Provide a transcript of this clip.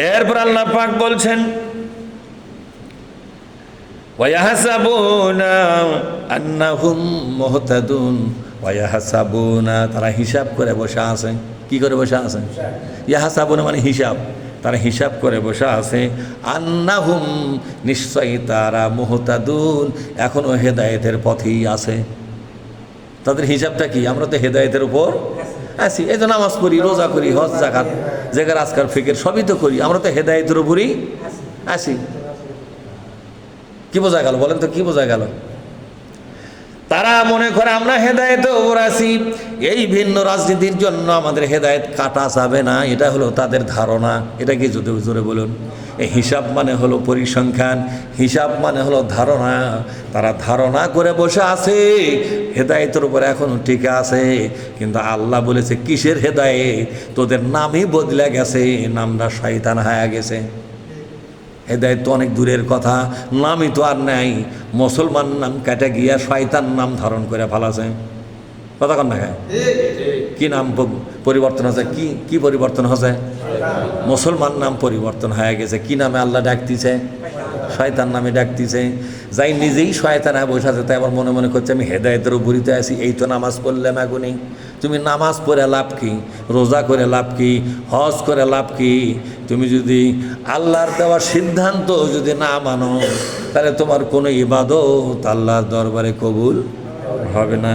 এরপর আল্লাহ পাক বলছেন ওয়ায়াহসাবুনা আন্নাহুম মুহতাদুন, ওয়ায়াহসাবুনা, তারা হিসাব করে বসে আছে। কি করে বসে আছে? ইয়াহসাবুনা মানে হিসাব। তারা হিসাব করে বসে আছে আন্নাহুম, নিশ্চয়ই তারা মুহতাদুন, এখনো হেদায়েতের পথেই আছে। তাদের হিসাবটা কি? আমরা তো হেদায়েতের উপর আছি, এই তো নামাজ পড়ি, রোজা করি, হজ যাকাত, জেগার আজকার ফিকির সবই তো করি, আমরা তো হেদায়েতের উপরই আছি। কি বোঝা গেল বলেন তো, কি বোঝা গেল? তারা মনে করে আমরা হেদায়েতের উপর আছি, এই ভিন্ন রাজনীতির জন্য আমাদের হেদায়েত কাটা যাবে না, এটা হলো তাদের ধারণা। এটা কি যদি জোরে বলুন? এই হিসাব মানে হলো পরিসংখ্যান, হিসাব মানে হলো ধারণা। তারা ধারণা করে বসে আছে হেদায়েতের উপর এখনো টিকে আছে, কিন্তু আল্লাহ বলেছে কিসের হেদায়েত? তোদের নামই বদলে গেছে, নামটা শয়তান হয়ে গেছে। হেদায়েত তো অনেক দূরের কথা, নামই তো আর নাই। মুসলমান নাম কেটে গিয়া শয়তান নাম ধারণ করে ফেলাছে। কথা কন না? কি নাম পরিবর্তন হয়েছে? কি পরিবর্তন হয়েছে? মুসলমান নাম পরিবর্তন হয়ে গেছে। কি নামে আল্লাহ ডাকতেছে? শয়তান নামে ডাকতেছে। যাই নিজেই শয়তান বসে আছে, তাই আবার মনে মনে করছে আমি হেদায়েতের উপরিতে আছি। এই তো নামাজ পড়লাম এখনই। তুমি নামাজ পড়ে লাভ কি? রোজা করে লাভ কি? হজ করে লাভ কি? তুমি যদি আল্লাহর দেওয়া সিদ্ধান্ত যদি না মানো, তাহলে তোমার কোনো ইবাদত আল্লাহর দরবারে কবুল হবে না।